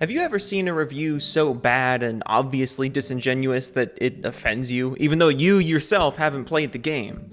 Have you ever seen a review so bad and obviously disingenuous that it offends you, even though you yourself haven't played the game?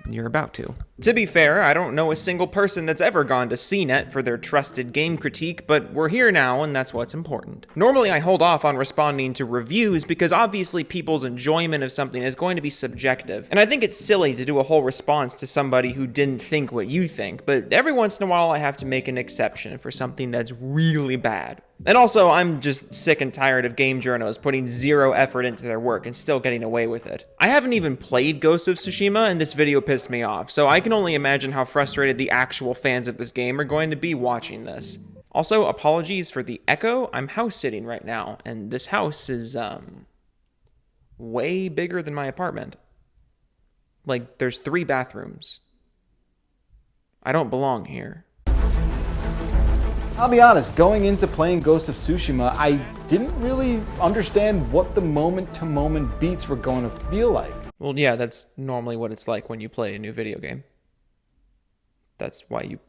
You're about to. To be fair, I don't know a single person that's ever gone to CNET for their trusted game critique, but we're here now and that's what's important. Normally I hold off on responding to reviews because obviously people's enjoyment of something is going to be subjective, and I think it's silly to do a whole response to somebody who didn't think what you think, but every once in a while I have to make an exception for something that's really bad. And also, I'm just sick and tired of game journos putting zero effort into their work and still getting away with it. I haven't even played Ghost of Tsushima, and this video pissed me off, so I can only imagine how frustrated the actual fans of this game are going to be watching this. Also, apologies for the echo. I'm house sitting right now, and this house is, way bigger than my apartment. Like, there's 3 bathrooms. I don't belong here. I'll be honest, going into playing Ghost of Tsushima, I didn't really understand what the moment-to-moment beats were going to feel like. Well, yeah, that's normally what it's like when you play a new video game. That's why you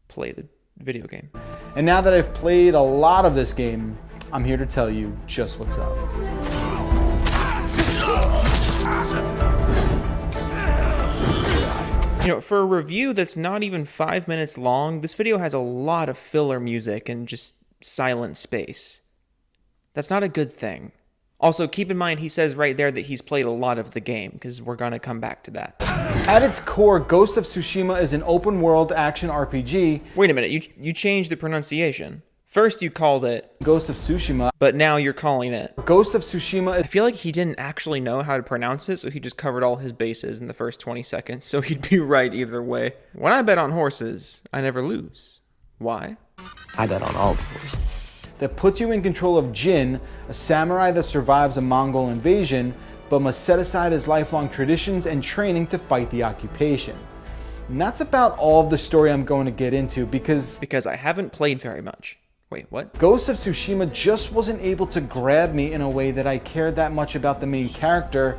play the video game. And now that I've played a lot of this game, I'm here to tell you just what's up. You know, for a review that's not even 5 minutes long, this video has a lot of filler music and just silent space. That's not a good thing. Also, keep in mind he says right there that he's played a lot of the game, because we're gonna come back to that. At its core, Ghost of Tsushima is an open-world action RPG. Wait a minute, you changed the pronunciation. First you called it Ghost of Tsushima, but now you're calling it Ghost of Tsushima. I feel like he didn't actually know how to pronounce it, so he just covered all his bases in the first 20 seconds, so he'd be right either way. When I bet on horses, I never lose. Why? I bet on all the horses. That puts you in control of Jin, a samurai that survives a Mongol invasion, but must set aside his lifelong traditions and training to fight the occupation. And that's about all of the story I'm going to get into because I haven't played very much. Wait, what? Ghost of Tsushima just wasn't able to grab me in a way that I cared that much about the main character,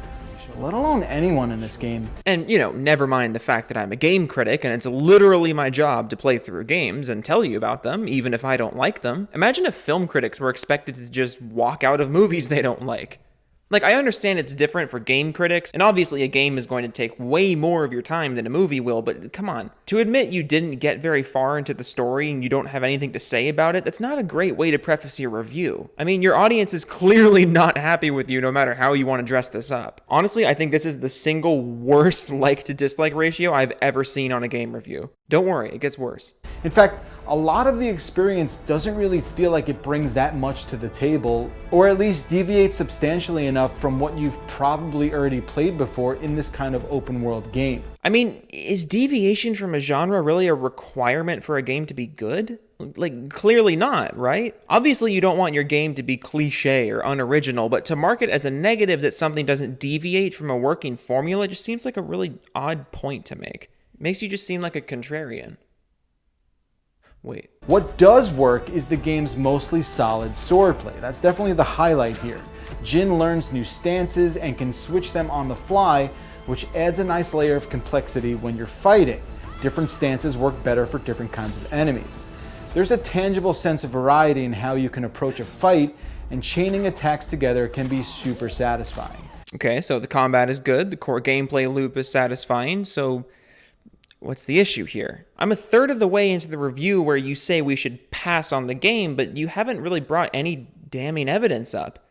let alone anyone in this game. And, you know, never mind the fact that I'm a game critic and it's literally my job to play through games and tell you about them, even if I don't like them. Imagine if film critics were expected to just walk out of movies they don't like. Like, I understand it's different for game critics, and obviously a game is going to take way more of your time than a movie will, but come on. To admit you didn't get very far into the story and you don't have anything to say about it, that's not a great way to preface your review. I mean, your audience is clearly not happy with you no matter how you want to dress this up. Honestly, I think this is the single worst like to dislike ratio I've ever seen on a game review. Don't worry, it gets worse. In fact, a lot of the experience doesn't really feel like it brings that much to the table, or at least deviates substantially enough from what you've probably already played before in this kind of open world game. I mean, is deviation from a genre really a requirement for a game to be good? Like, clearly not, right? Obviously you don't want your game to be cliche or unoriginal, but to mark it as a negative that something doesn't deviate from a working formula just seems like a really odd point to make. It makes you just seem like a contrarian. Wait. What does work is the game's mostly solid swordplay. That's definitely the highlight here. Jin learns new stances and can switch them on the fly, which adds a nice layer of complexity when you're fighting. Different stances work better for different kinds of enemies. There's a tangible sense of variety in how you can approach a fight, and chaining attacks together can be super satisfying. Okay, so the combat is good, the core gameplay loop is satisfying, so what's the issue here? I'm a third of the way into the review where you say we should pass on the game, but you haven't really brought any damning evidence up.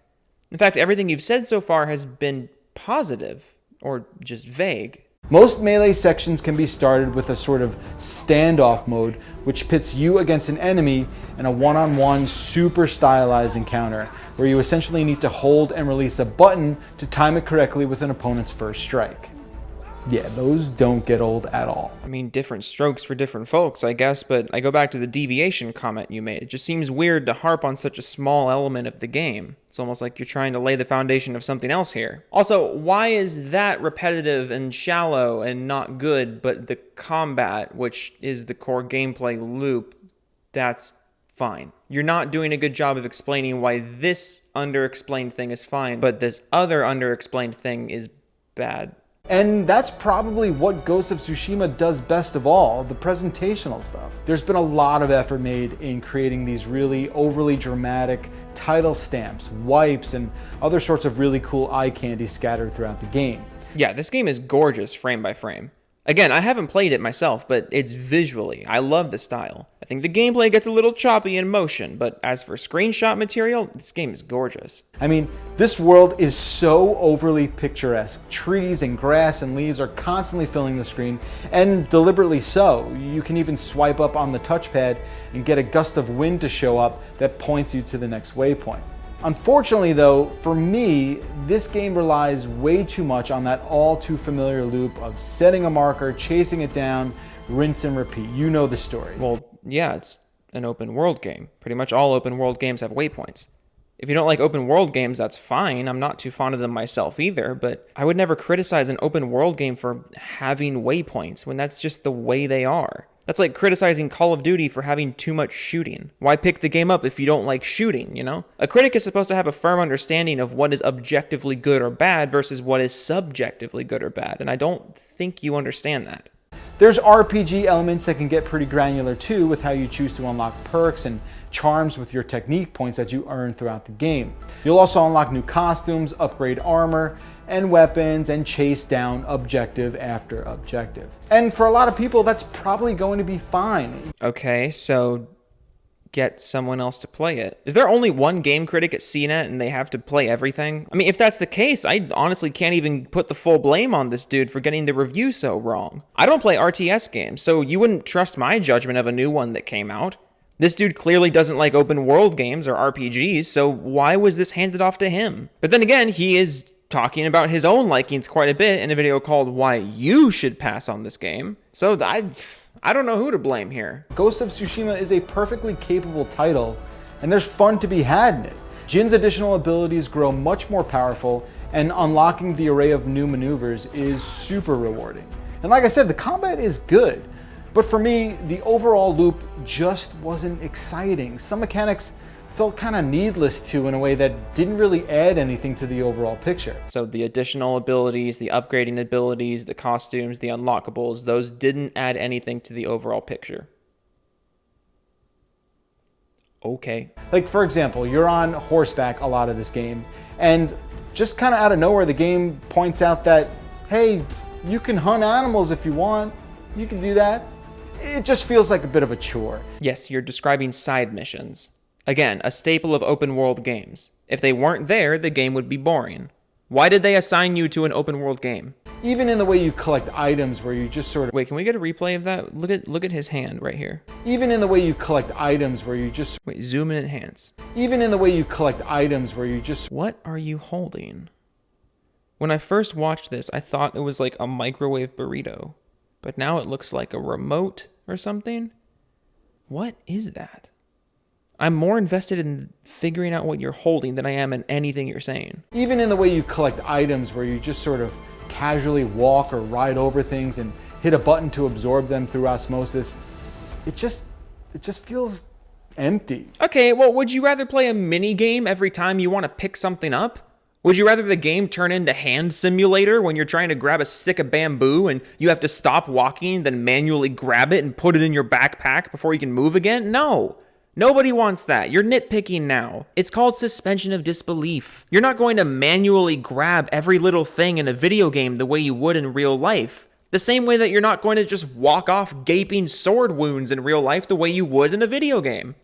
In fact, everything you've said so far has been positive, or just vague. Most melee sections can be started with a sort of standoff mode, which pits you against an enemy in a one-on-one super stylized encounter, where you essentially need to hold and release a button to time it correctly with an opponent's first strike. Yeah, those don't get old at all. I mean, different strokes for different folks, I guess, but I go back to the deviation comment you made. It just seems weird to harp on such a small element of the game. It's almost like you're trying to lay the foundation of something else here. Also, why is that repetitive and shallow and not good, but the combat, which is the core gameplay loop, that's fine? You're not doing a good job of explaining why this underexplained thing is fine, but this other underexplained thing is bad. And that's probably what Ghost of Tsushima does best of all, the presentational stuff. There's been a lot of effort made in creating these really overly dramatic title stamps, wipes, and other sorts of really cool eye candy scattered throughout the game. Yeah, this game is gorgeous frame by frame. Again, I haven't played it myself, but it's visually, I love the style. I think the gameplay gets a little choppy in motion, but as for screenshot material, this game is gorgeous. I mean, this world is so overly picturesque. Trees and grass and leaves are constantly filling the screen, and deliberately so. You can even swipe up on the touchpad and get a gust of wind to show up that points you to the next waypoint. Unfortunately though, for me, this game relies way too much on that all too familiar loop of setting a marker, chasing it down, rinse and repeat. You know the story. Well, yeah, it's an open world game. Pretty much all open world games have waypoints. If you don't like open world games, that's fine. I'm not too fond of them myself either, but I would never criticize an open world game for having waypoints when that's just the way they are. That's like criticizing Call of Duty for having too much shooting. Why pick the game up if you don't like shooting, you know? A critic is supposed to have a firm understanding of what is objectively good or bad versus what is subjectively good or bad, and I don't think you understand that. There's RPG elements that can get pretty granular too, with how you choose to unlock perks and charms with your technique points that you earn throughout the game. You'll also unlock new costumes, upgrade armor and weapons, and chase down objective after objective. And for a lot of people, that's probably going to be fine. Okay, so get someone else to play it. Is there only one game critic at CNET and they have to play everything? I mean, if that's the case, I honestly can't even put the full blame on this dude for getting the review so wrong. I don't play RTS games, so you wouldn't trust my judgment of a new one that came out. This dude clearly doesn't like open world games or RPGs, so why was this handed off to him? But then again, he is talking about his own likings quite a bit in a video called Why You Should Pass on This Game. So I don't know who to blame here. Ghost of Tsushima is a perfectly capable title, and there's fun to be had in it. Jin's additional abilities grow much more powerful, and unlocking the array of new maneuvers is super rewarding. And like I said, the combat is good, but for me, the overall loop just wasn't exciting. Some mechanics felt kind of needless too, in a way that didn't really add anything to the overall picture. So the additional abilities, the upgrading abilities, the costumes, the unlockables, those didn't add anything to the overall picture. Okay. Like for example, you're on horseback a lot of this game, and just kind of out of nowhere the game points out that, hey, you can hunt animals if you want. You can do that. It just feels like a bit of a chore. Yes, you're describing side missions. Again, a staple of open world games. If they weren't there, the game would be boring. Why did they assign you to an open world game? Even in the way you collect items where you just sort of... Wait, can we get a replay of that? Look at his hand right here. Even in the way you collect items where you just... Wait, zoom in and enhance. Even in the way you collect items where you just... What are you holding? When I first watched this, I thought it was like a microwave burrito. But now it looks like a remote or something. What is that? I'm more invested in figuring out what you're holding than I am in anything you're saying. Even in the way you collect items where you just sort of casually walk or ride over things and hit a button to absorb them through osmosis, it just feels empty. Okay, well, would you rather play a mini game every time you want to pick something up? Would you rather the game turn into Hand Simulator when you're trying to grab a stick of bamboo and you have to stop walking, then manually grab it and put it in your backpack before you can move again? No. Nobody wants that. You're nitpicking now. It's called suspension of disbelief. You're not going to manually grab every little thing in a video game the way you would in real life. The same way that you're not going to just walk off gaping sword wounds in real life the way you would in a video game.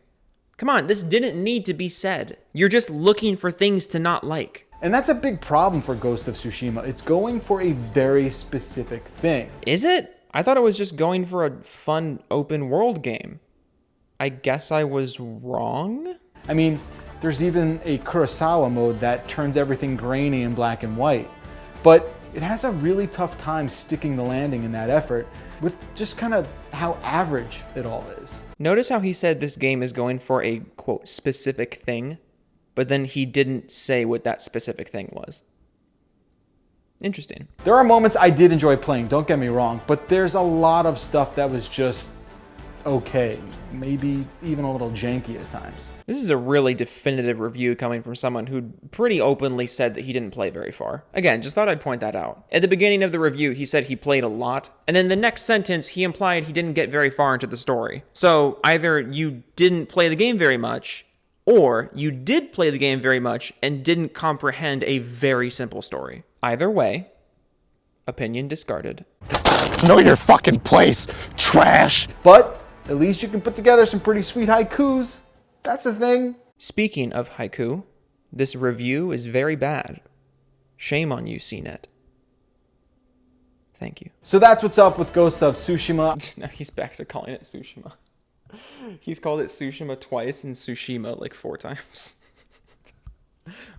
Come on, this didn't need to be said. You're just looking for things to not like. And that's a big problem for Ghost of Tsushima. It's going for a very specific thing. Is it? I thought it was just going for a fun open world game. I guess I was wrong? I mean, there's even a Kurosawa mode that turns everything grainy and black and white. But it has a really tough time sticking the landing in that effort with just kind of how average it all is. Notice how he said this game is going for a, quote, specific thing, but then he didn't say what that specific thing was. Interesting. There are moments I did enjoy playing, don't get me wrong, but there's a lot of stuff that was just okay, maybe even a little janky at times. This is a really definitive review coming from someone who pretty openly said that he didn't play very far. Again, just thought I'd point that out. At the beginning of the review, he said he played a lot, and then the next sentence, he implied he didn't get very far into the story. So either you didn't play the game very much, or you did play the game very much and didn't comprehend a very simple story. Either way, opinion discarded. Know your fucking place, trash! But at least you can put together some pretty sweet haikus. That's the thing. Speaking of haiku, this review is very bad. Shame on you, CNET. Thank you. So that's what's up with Ghost of Tsushima. Now he's back to calling it Tsushima. He's called it Tsushima twice and Tsushima like 4 times.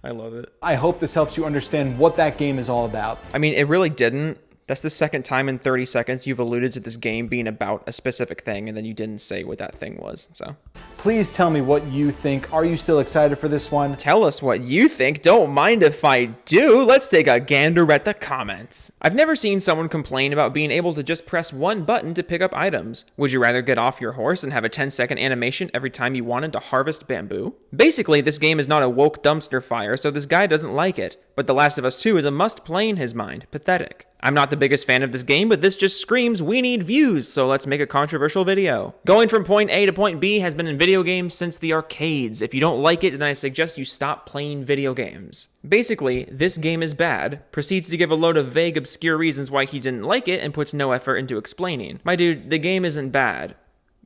I love it. I hope this helps you understand what that game is all about. I mean, it really didn't. That's the second time in 30 seconds you've alluded to this game being about a specific thing, and then you didn't say what that thing was, so. Please tell me what you think. Are you still excited for this one? Tell us what you think. Don't mind if I do. Let's take a gander at the comments. I've never seen someone complain about being able to just press one button to pick up items. Would you rather get off your horse and have a 10-second animation every time you wanted to harvest bamboo? Basically, this game is not a woke dumpster fire, so this guy doesn't like it. But The Last of Us 2 is a must-play in his mind. Pathetic. I'm not the biggest fan of this game, but this just screams we need views, so let's make a controversial video. Going from point A to point B has been in video games since the arcades. If you don't like it, then I suggest you stop playing video games. Basically, this game is bad, proceeds to give a load of vague, obscure reasons why he didn't like it, and puts no effort into explaining. My dude, the game isn't bad.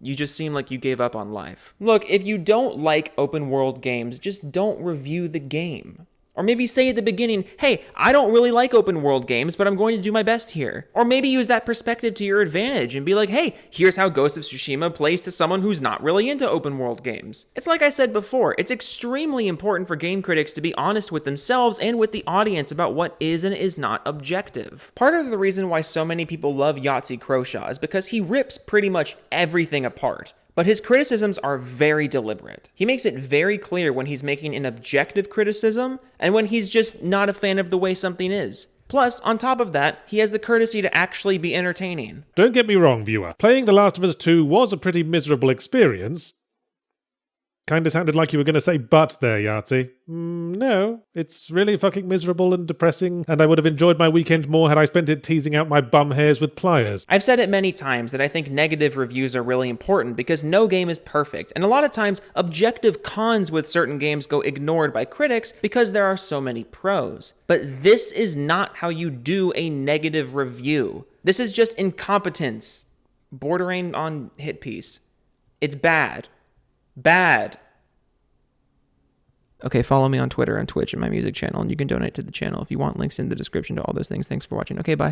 You just seem like you gave up on life. Look, if you don't like open world games, just don't review the game. Or maybe say at the beginning, hey, I don't really like open world games, but I'm going to do my best here. Or maybe use that perspective to your advantage and be like, hey, here's how Ghost of Tsushima plays to someone who's not really into open world games. It's like I said before, it's extremely important for game critics to be honest with themselves and with the audience about what is and is not objective. Part of the reason why so many people love Yahtzee Croshaw is because he rips pretty much everything apart. But his criticisms are very deliberate. He makes it very clear when he's making an objective criticism and when he's just not a fan of the way something is. Plus, on top of that, he has the courtesy to actually be entertaining. Don't get me wrong, viewer. Playing The Last of Us 2 was a pretty miserable experience. Kinda sounded like you were gonna say but there, Yahtzee. No, it's really fucking miserable and depressing, and I would have enjoyed my weekend more had I spent it teasing out my bum hairs with pliers. I've said it many times that I think negative reviews are really important because no game is perfect, and a lot of times objective cons with certain games go ignored by critics because there are so many pros. But this is not how you do a negative review. This is just incompetence, bordering on hit piece. It's bad. Bad. Okay, follow me on Twitter and Twitch and my music channel, and you can donate to the channel if you want. Links in the description to all those things. Thanks for watching. Okay, bye.